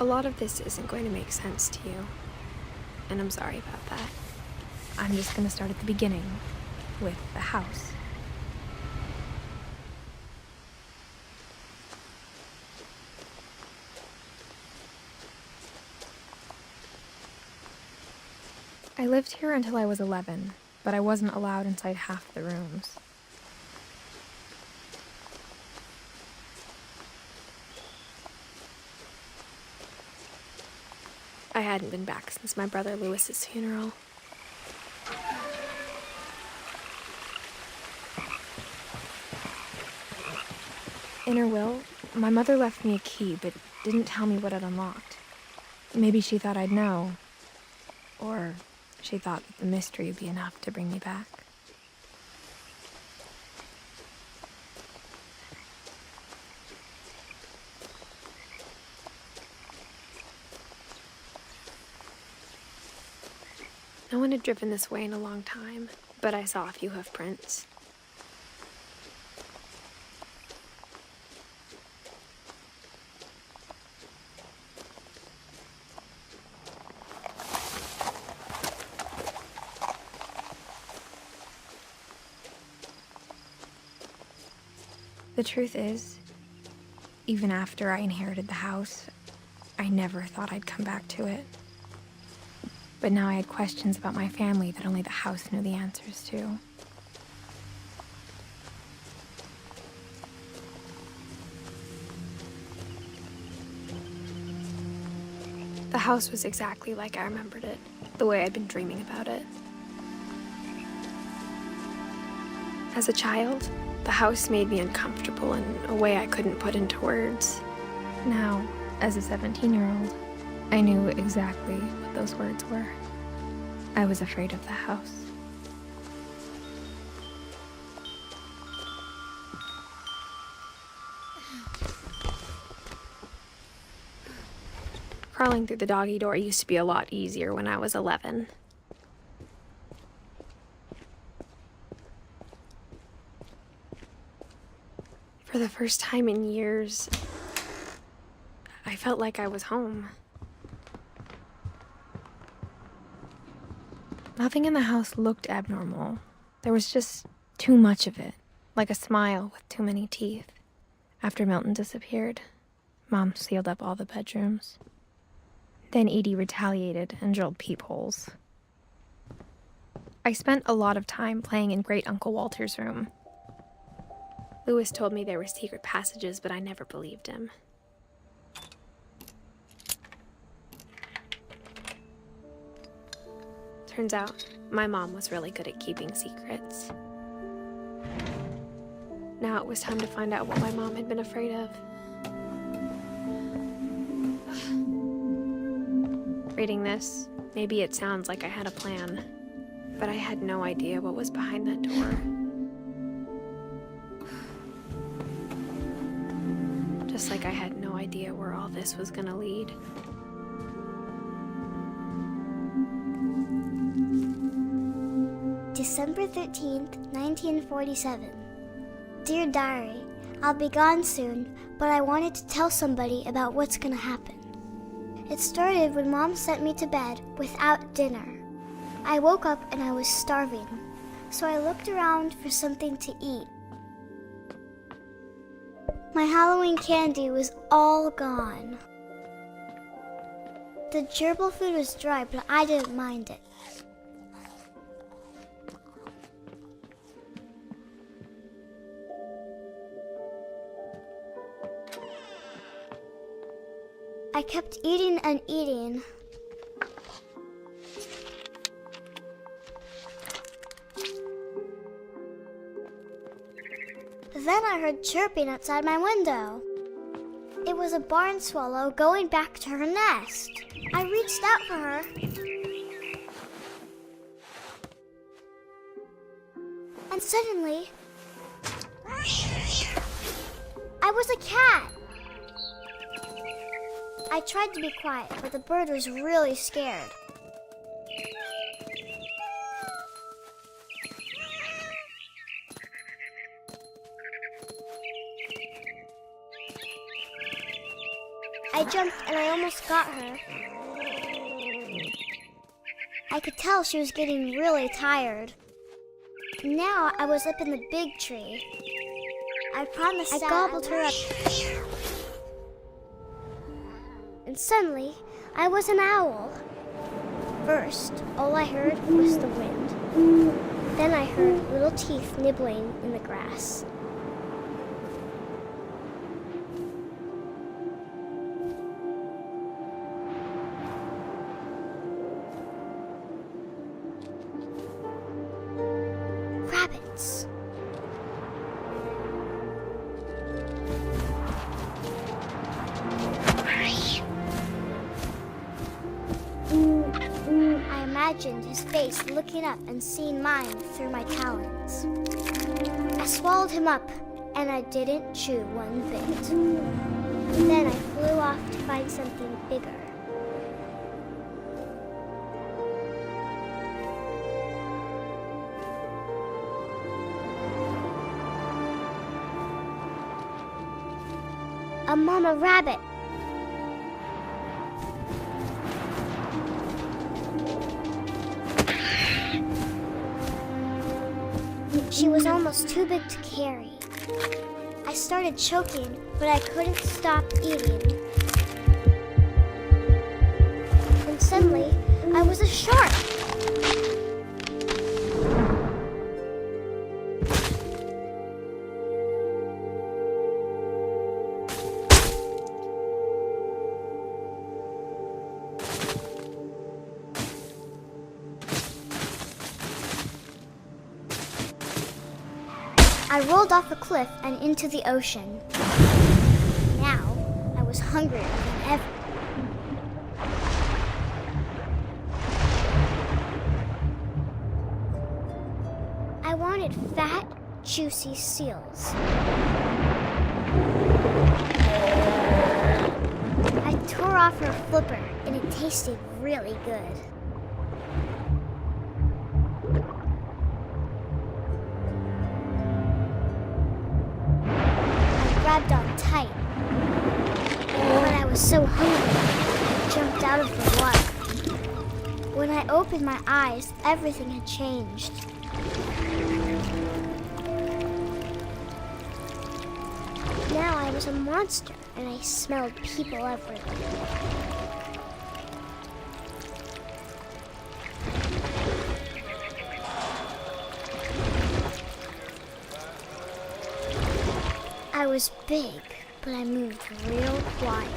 lot of this isn't going to make sense to you, and I'm sorry about that. I'm just going to start at the beginning, with the house. I lived here until I was 11, but I wasn't allowed inside half the rooms. I hadn't been back since my brother Lewis's funeral. In her will, my mother left me a key, but didn't tell me what it unlocked. Maybe she thought I'd know, or she thought that the mystery would be enough to bring me back. No one had driven this way in a long time, but I saw a few hoof prints. The truth is, even after I inherited the house, I never thought I'd come back to it. But now I had questions about my family that only the house knew the answers to. The house was exactly like I remembered it, the way I'd been dreaming about it. As a child, the house made me uncomfortable in a way I couldn't put into words. Now, as a 17-year-old, I knew exactly what those words were. I was afraid of the house. Crawling through the doggy door used to be a lot easier when I was 11. For the first time in years, I felt like I was home. Nothing in the house looked abnormal. There was just too much of it, like a smile with too many teeth. After Milton disappeared, Mom sealed up all the bedrooms. Then Edie retaliated and drilled peepholes. I spent a lot of time playing in Great Uncle Walter's room. Lewis told me there were secret passages, but I never believed him. Turns out, my mom was really good at keeping secrets. Now it was time to find out what my mom had been afraid of. Reading this, maybe it sounds like I had a plan, but I had no idea what was behind that door. Just like I had no idea where all this was gonna lead. December 13th, 1947. Dear Diary, I'll be gone soon, but I wanted to tell somebody about what's gonna happen. It started when Mom sent me to bed without dinner. I woke up and I was starving, so I looked around for something to eat. My Halloween candy was all gone. The gerbil food was dry, but I didn't mind it. I kept eating and eating. Then I heard chirping outside my window. It was a barn swallow going back to her nest. I reached out for her. And suddenly, I was a cat. I tried to be quiet, but the bird was really scared. I jumped and I almost got her. I could tell she was getting really tired. Now I was up in the big tree. I promised I gobbled her up. And suddenly, I was an owl. First, all I heard was the wind. Then I heard little teeth nibbling in the grass. Rabbits. I imagined his face looking up and seeing mine through my talons. I swallowed him up, and I didn't chew one bit. Then I flew off to find something bigger. A mama rabbit. She was almost too big to carry. I started choking, but I couldn't stop eating. And suddenly, I was a shark. I rolled off a cliff and into the ocean. Now, I was hungrier than ever. I wanted fat, juicy seals. I tore off her flipper, and it tasted really good. Grabbed on tight. When I was so hungry, I jumped out of the water. When I opened my eyes, everything had changed. Now I was a monster, and I smelled people everywhere. I was big, but I moved real quiet.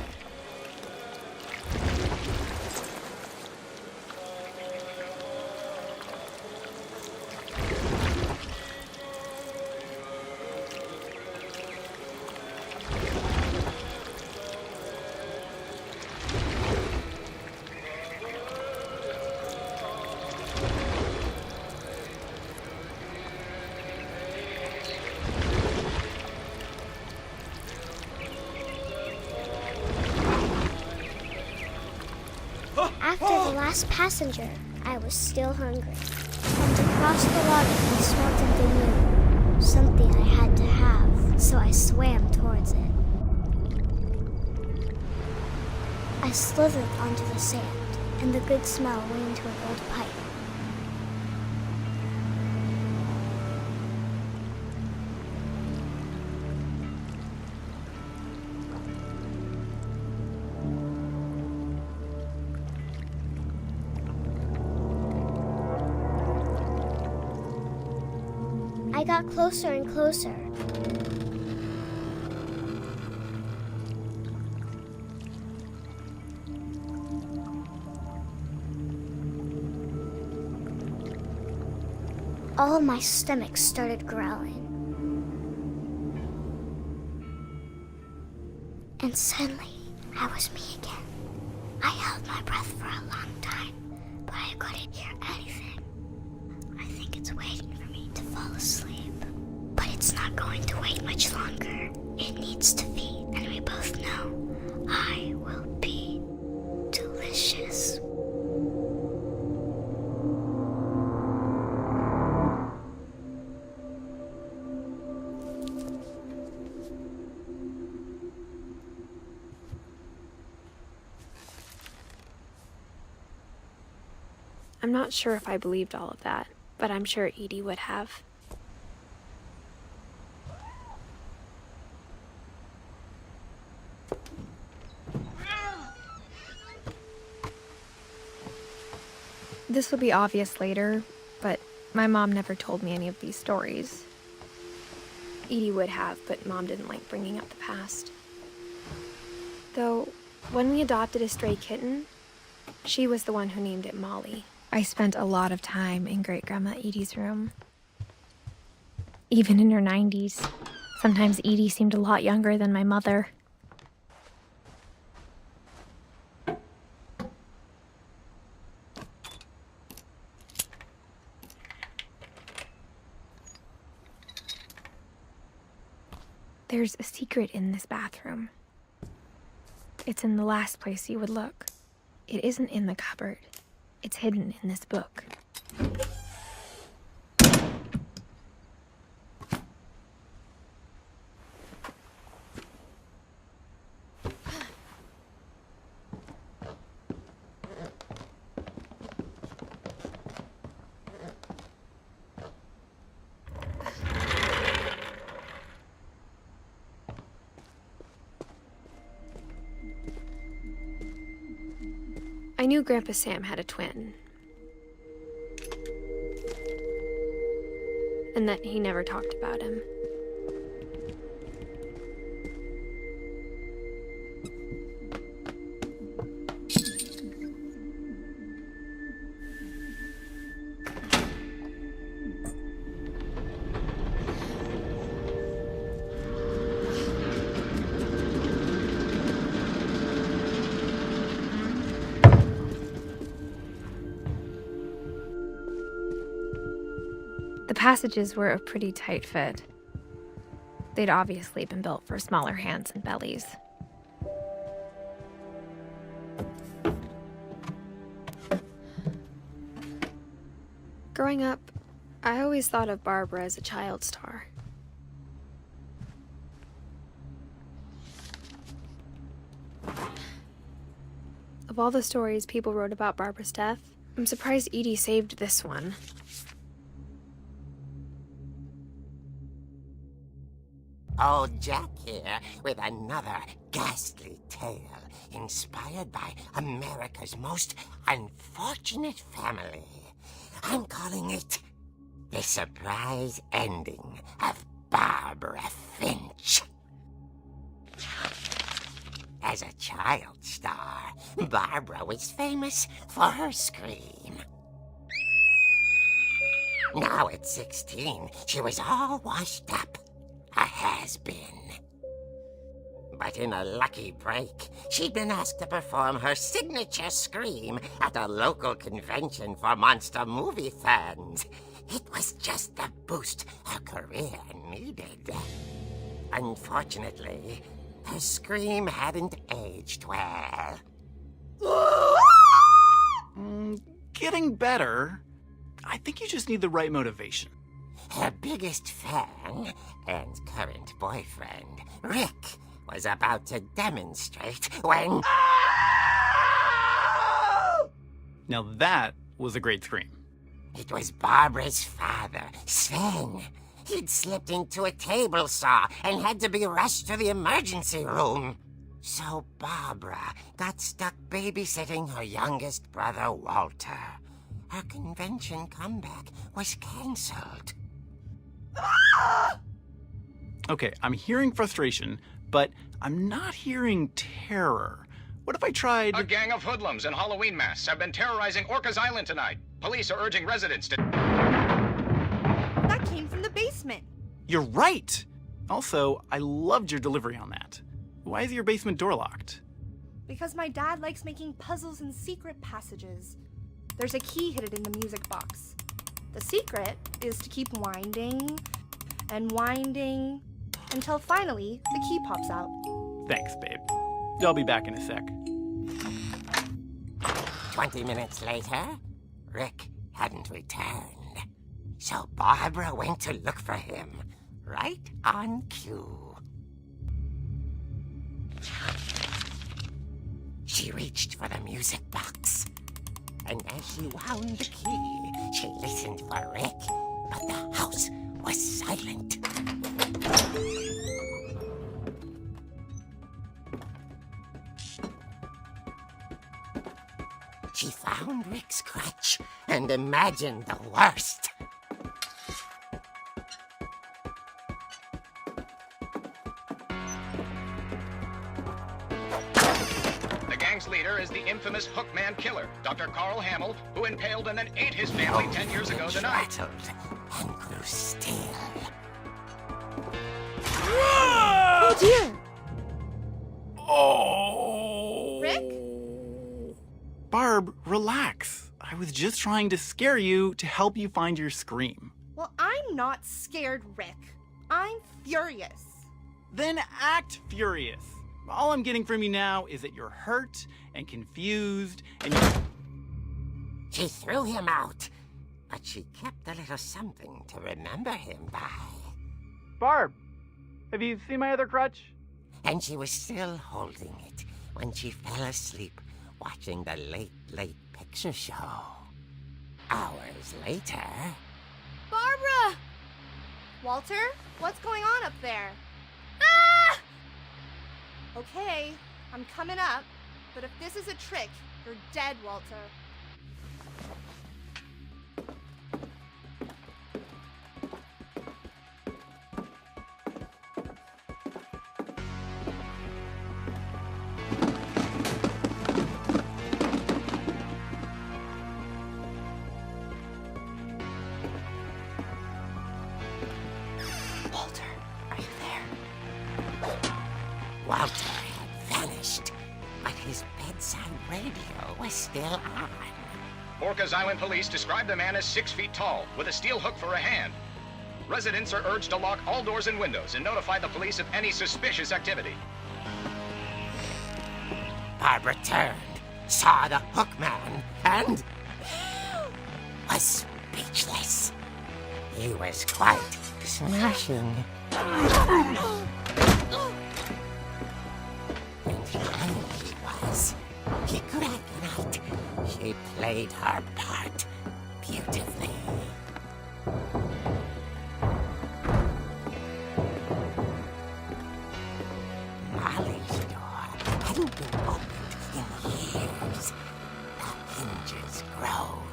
After the last passenger, I was still hungry. And across the water, I smelled something new. Something I had to have, so I swam towards it. I slithered onto the sand, and the good smell went into an old pipe. I got closer and closer. All my stomach started growling. And suddenly, I was me again. I held my breath for a long time, but I couldn't hear anything. I think it's waiting for me to fall asleep. But it's not going to wait much longer. It needs to feed, and we both know I will be delicious. I'm not sure if I believed all of that, but I'm sure Edie would have. This will be obvious later, but my mom never told me any of these stories. Edie would have, but Mom didn't like bringing up the past. Though, when we adopted a stray kitten, she was the one who named it Molly. I spent a lot of time in Great-Grandma Edie's room. Even in her 90s. Sometimes Edie seemed a lot younger than my mother. There's a secret in this bathroom. It's in the last place you would look. It isn't in the cupboard. It's hidden in this book. I knew Grandpa Sam had a twin. And that he never talked about him. The passages were a pretty tight fit. They'd obviously been built for smaller hands and bellies. Growing up, I always thought of Barbara as a child star. Of all the stories people wrote about Barbara's death, I'm surprised Edie saved this one. Old Jack here with another ghastly tale inspired by America's most unfortunate family. I'm calling it The Surprise Ending of Barbara Finch. As a child star, Barbara was famous for her scream. Now at 16, she was all washed up. A has-been. But in a lucky break, she'd been asked to perform her signature scream at a local convention for monster movie fans. It was just the boost her career needed. Unfortunately, her scream hadn't aged well. Getting better. I think you just need the right motivation. Her biggest fan and current boyfriend, Rick, was about to demonstrate when... Now that was a great scream. It was Barbara's father, Sven. He'd slipped into a table saw and had to be rushed to the emergency room. So Barbara got stuck babysitting her youngest brother, Walter. Her convention comeback was cancelled. Okay, I'm hearing frustration, but I'm not hearing terror. What if I tried... A gang of hoodlums in Halloween masks have been terrorizing Orcas Island tonight. Police are urging residents to... That came from the basement. You're right! Also, I loved your delivery on that. Why is your basement door locked? Because my dad likes making puzzles and secret passages. There's a key hidden in the music box. The secret is to keep winding and winding until finally the key pops out. Thanks, babe. I'll be back in a sec. 20 minutes later, Rick hadn't returned. So Barbara went to look for him, right on cue. She reached for the music box. And as she wound the key, she listened for Rick, but the house was silent. She found Rick's crutch and imagined the worst. The gang's leader is the infamous Hookman killer, Dr. Carl Hamill, who impaled and then ate his family 10 years ago tonight. Rattled and grew still. Oh dear! Oh! Rick? Barb, relax. I was just trying to scare you to help you find your scream. Well, I'm not scared, Rick. I'm furious. Then act furious. All I'm getting from you now is that you're hurt and confused and you... She threw him out, but she kept a little something to remember him by. Barb, have you seen my other crutch? And she was still holding it when she fell asleep watching the late picture show. Hours later... Barbara! Walter, what's going on up there? Ah! Okay, I'm coming up, but if this is a trick, you're dead, Walter. Walter, are you there? Walter had vanished, but his bedside radio was still on. Orcas Island police describe the man as 6 feet tall, with a steel hook for a hand. Residents are urged to lock all doors and windows and notify the police of any suspicious activity. Barbara turned, saw the hook man, and was speechless. He was quite smashing. And young he was. He grabbed the night. She played her part beautifully. Molly's door hadn't been opened in years. The hinges groaned.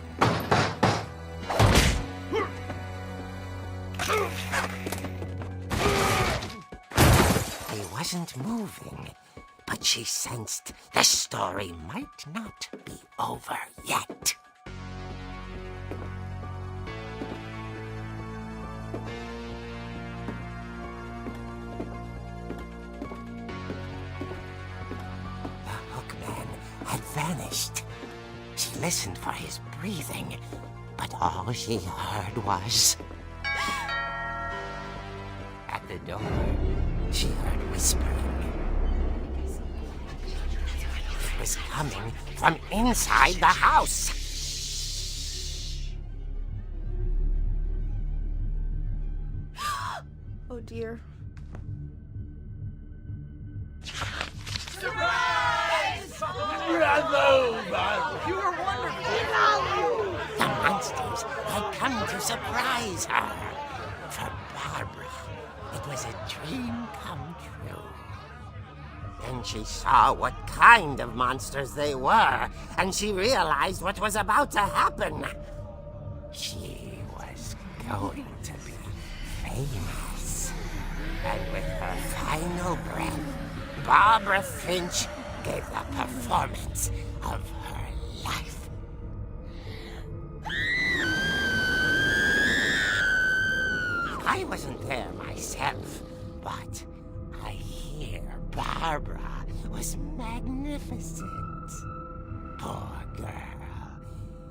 He wasn't moving, but she sensed the story might not be over yet. The hookman had vanished. She listened for his breathing, but all she heard was... At the door, she heard whispering. It was coming from inside the house. Oh dear. The monsters had come to surprise her. For Barbara, it was a dream come true. Then she saw what kind of monsters they were, and she realized what was about to happen. She was going to be famous. And with her final breath, Barbara Finch gave the performance of her life. I wasn't there myself, but I hear Barbara was magnificent. Poor girl.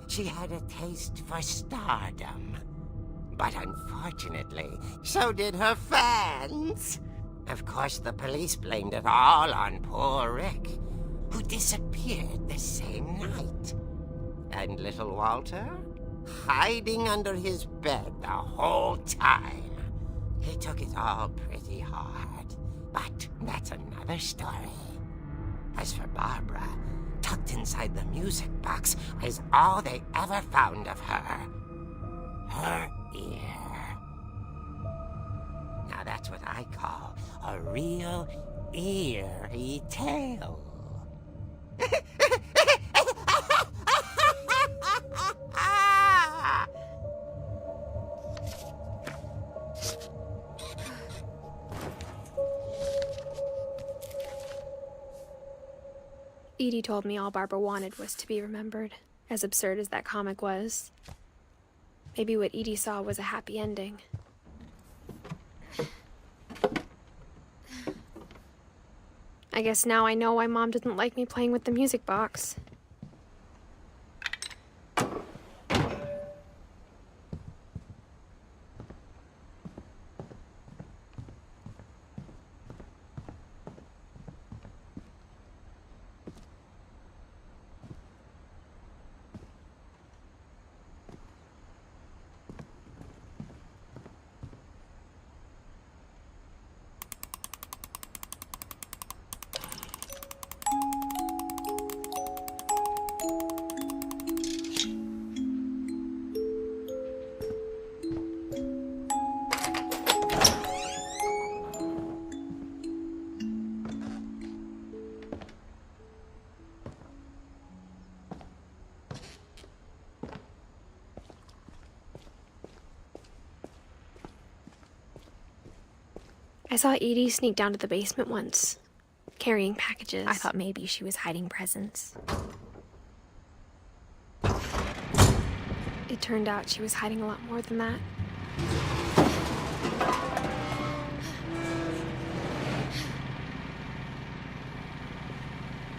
She had a taste for stardom. But unfortunately, so did her fans. Of course, the police blamed it all on poor Rick, who disappeared the same night. And little Walter? Hiding under his bed the whole time. He took it all pretty hard, but that's another story. As for Barbara, tucked inside the music box is all they ever found of her. Her ear. Now that's what I call a real eerie tale. Edie told me all Barbara wanted was to be remembered, as absurd as that comic was. Maybe what Edie saw was a happy ending. I guess now I know why Mom didn't like me playing with the music box. I saw Edie sneak down to the basement once, carrying packages. I thought maybe she was hiding presents. It turned out she was hiding a lot more than that.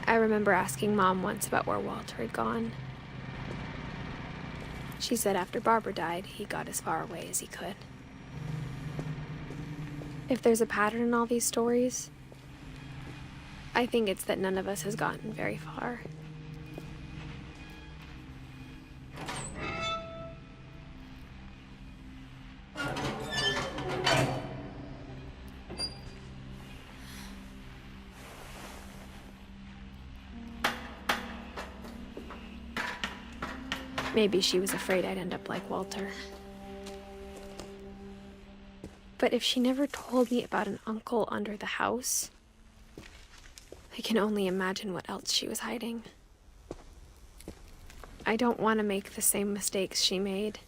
I remember asking Mom once about where Walter had gone. She said after Barbara died, he got as far away as he could. If there's a pattern in all these stories, I think it's that none of us has gotten very far. Maybe she was afraid I'd end up like Walter. But if she never told me about an uncle under the house, I can only imagine what else she was hiding. I don't want to make the same mistakes she made,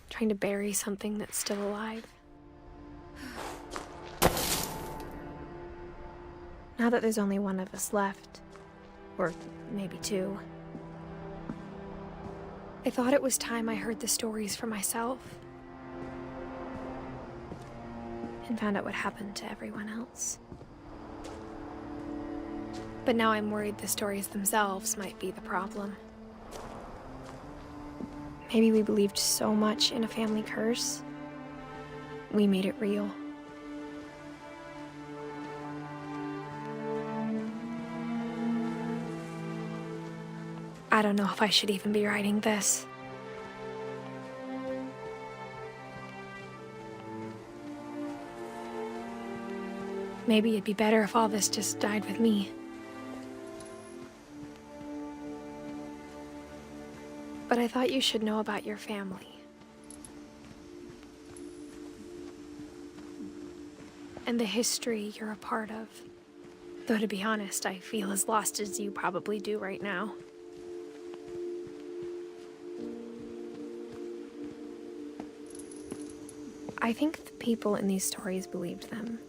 trying to bury something that's still alive. Now that there's only one of us left, or maybe two, I thought it was time I heard the stories for myself and found out what happened to everyone else. But now I'm worried the stories themselves might be the problem. Maybe we believed so much in a family curse, we made it real. I don't know if I should even be writing this. Maybe it'd be better if all this just died with me. But I thought you should know about your family. And the history you're a part of. Though to be honest, I feel as lost as you probably do right now. I think the people in these stories believed them,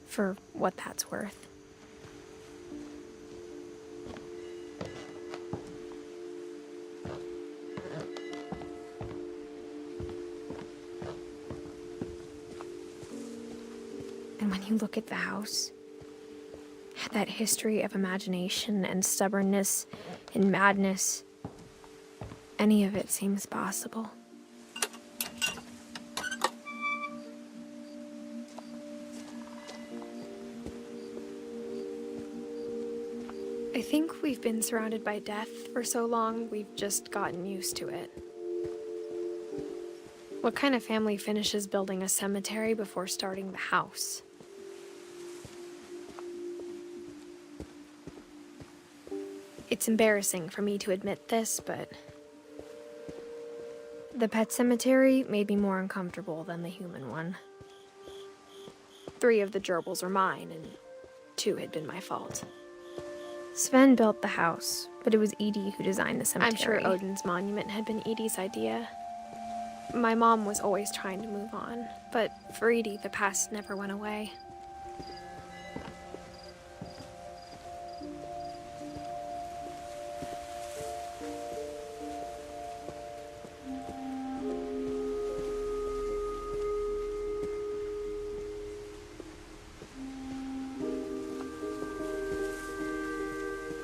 for what that's worth. And when you look at the house, that history of imagination and stubbornness and madness, any of it seems possible. I think we've been surrounded by death for so long, we've just gotten used to it. What kind of family finishes building a cemetery before starting the house? It's embarrassing for me to admit this, but the pet cemetery made me more uncomfortable than the human one. 3 of the gerbils were mine, and 2 had been my fault. Sven built the house, but it was Edie who designed the cemetery. I'm sure Odin's monument had been Edie's idea. My mom was always trying to move on, but for Edie, the past never went away.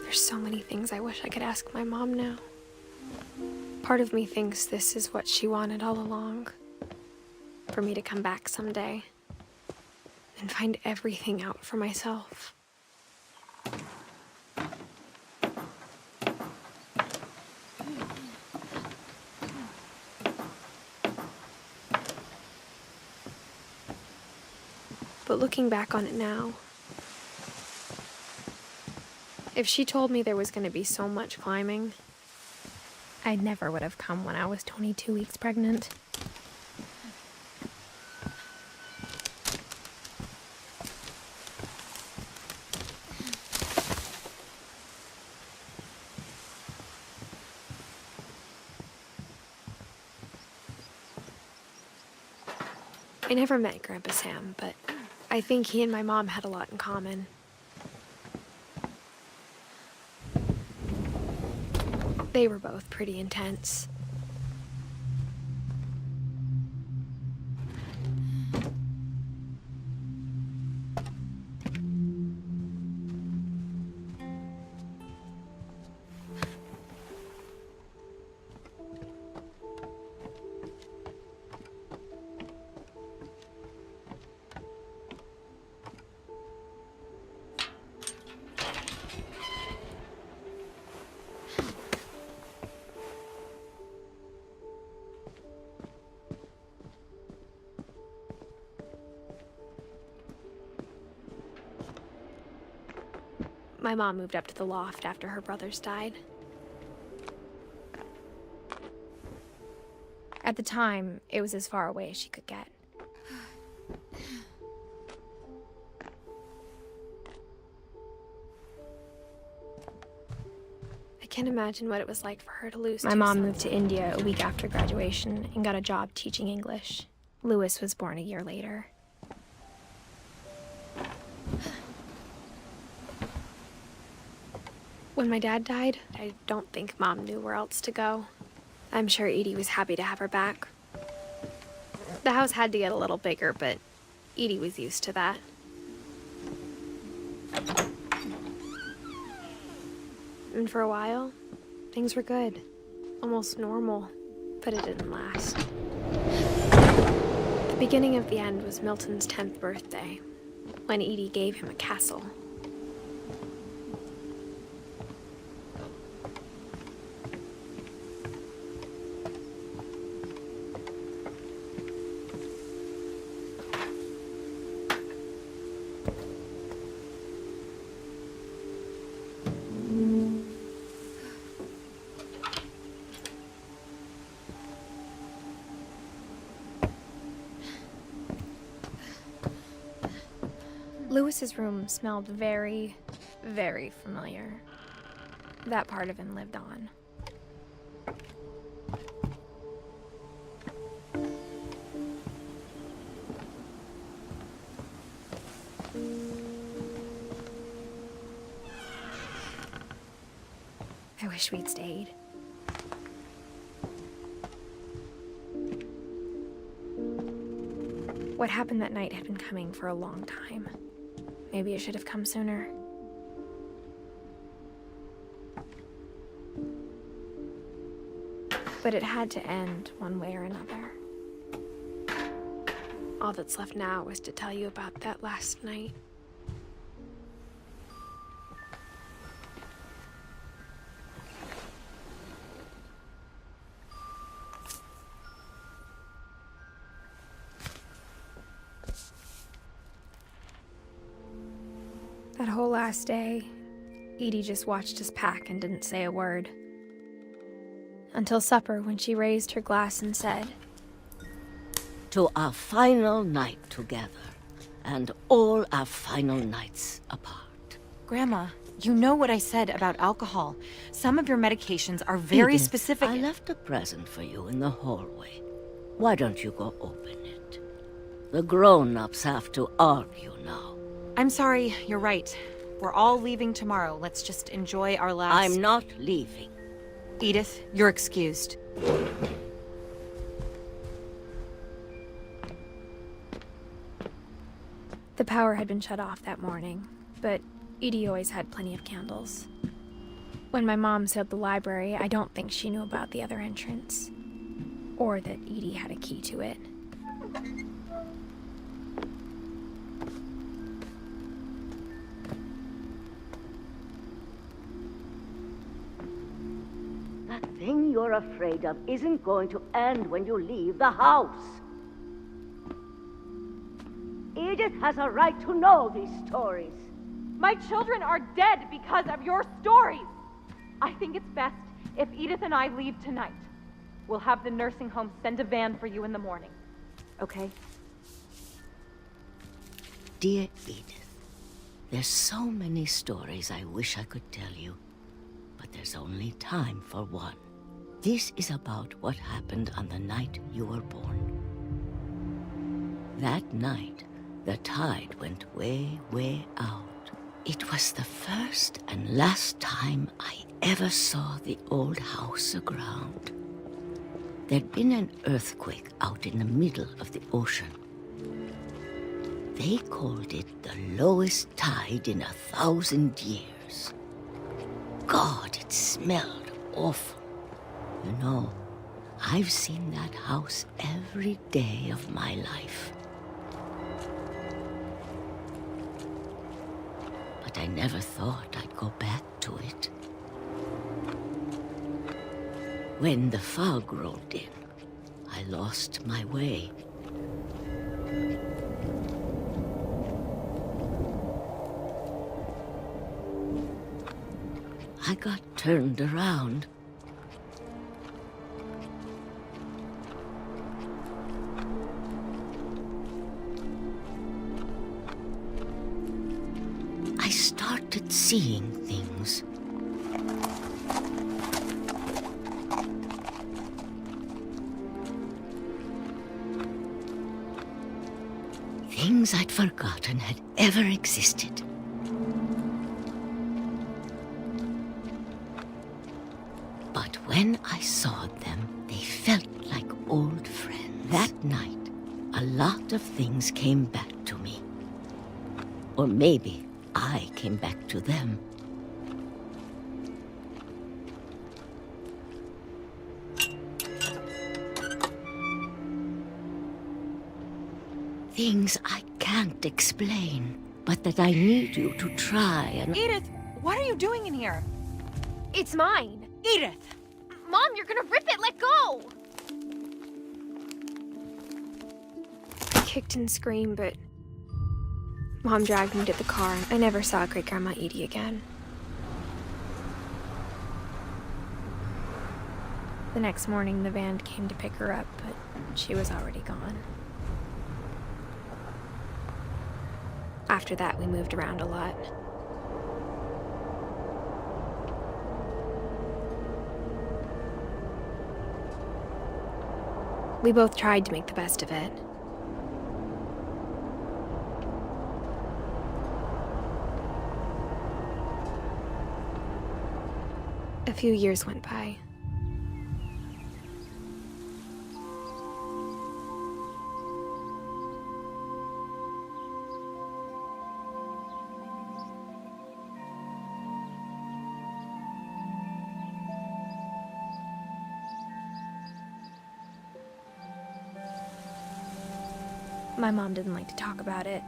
There's so many things I wish I could ask my mom now. Part of me thinks this is what she wanted all along. For me to come back someday and find everything out for myself. But looking back on it now, if she told me there was going to be so much climbing, I never would have come when I was 22 weeks pregnant. I never met Grandpa Sam, but I think he and my mom had a lot in common. They were both pretty intense. My mom moved up to the loft after her brothers died. At the time, it was as far away as she could get. I can't imagine what it was like for her to lose. My mom moved to India a week after graduation and got a job teaching English. Louis was born a year later. When my dad died, I don't think Mom knew where else to go. I'm sure Edie was happy to have her back. The house had to get a little bigger, but Edie was used to that. And for a while, things were good. Almost normal, but it didn't last. The beginning of the end was Milton's 10th birthday, when Edie gave him a castle. Louis's room smelled very, very familiar. That part of him lived on. I wish we'd stayed. What happened that night had been coming for a long time. Maybe it should have come sooner. But it had to end one way or another. All that's left now is to tell you about that last night. That whole last day, Edie just watched us pack and didn't say a word. Until supper, when she raised her glass and said, "To our final night together, and all our final nights apart." Grandma, you know what I said about alcohol. Some of your medications are very Edith, specific. I left a present for you in the hallway. Why don't you go open it? The grown-ups have to argue now. I'm sorry, you're right. We're all leaving tomorrow. Let's just enjoy our last... I'm not leaving. Edith, you're excused. The power had been shut off that morning, but Edie always had plenty of candles. When my mom sealed the library, I don't think she knew about the other entrance, or that Edie had a key to it. That thing you're afraid of isn't going to end when you leave the house. Edith has a right to know these stories. My children are dead because of your stories. I think it's best if Edith and I leave tonight. We'll have the nursing home send a van for you in the morning. Okay? Dear Edith, there's so many stories I wish I could tell you, but there's only time for one. This is about what happened on the night you were born. That night, the tide went way, way out. It was the first and last time I ever saw the old house aground. There'd been an earthquake out in the middle of the ocean. They called it the lowest tide in 1,000 years. God, it smelled awful. You know, I've seen that house every day of my life. But I never thought I'd go back to it. When the fog rolled in, I lost my way. I got turned around. I started seeing things. Things I'd forgotten had ever existed. But when I saw them, they felt like old friends. That night, a lot of things came back to me. Or maybe I came back to them. Things I can't explain, but that I need you to try and... Edith, what are you doing in here? It's mine! Edith! Mom, you're gonna rip it! Let go! I kicked and screamed, but Mom dragged me to the car. I never saw Great-Grandma Edie again. The next morning, the van came to pick her up, but she was already gone. After that, we moved around a lot. We both tried to make the best of it. A few years went by. My mom didn't like to talk about it,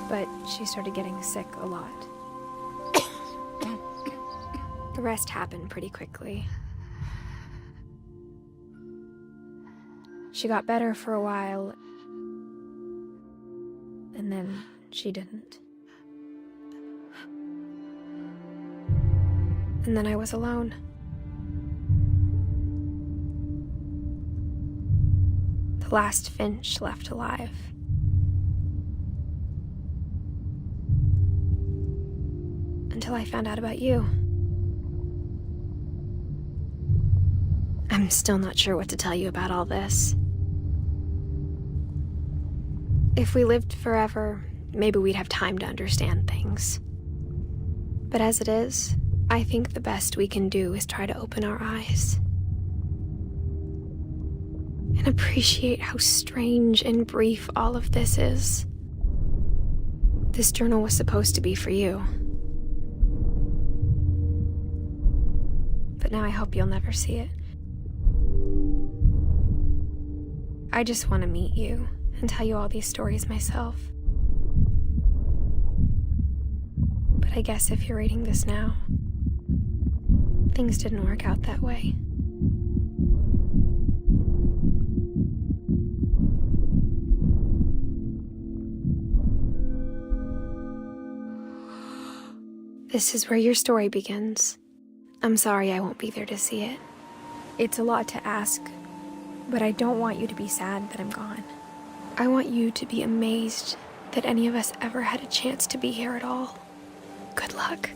but she started getting sick a lot. The rest happened pretty quickly. She got better for a while, and then she didn't. And then I was alone. The last Finch left alive. Until I found out about you. I'm still not sure what to tell you about all this. If we lived forever, maybe we'd have time to understand things. But as it is, I think the best we can do is try to open our eyes. And appreciate how strange and brief all of this is. This journal was supposed to be for you. But now I hope you'll never see it. I just want to meet you and tell you all these stories myself. But I guess if you're reading this now, things didn't work out that way. This is where your story begins. I'm sorry I won't be there to see it. It's a lot to ask, but I don't want you to be sad that I'm gone. I want you to be amazed that any of us ever had a chance to be here at all. Good luck.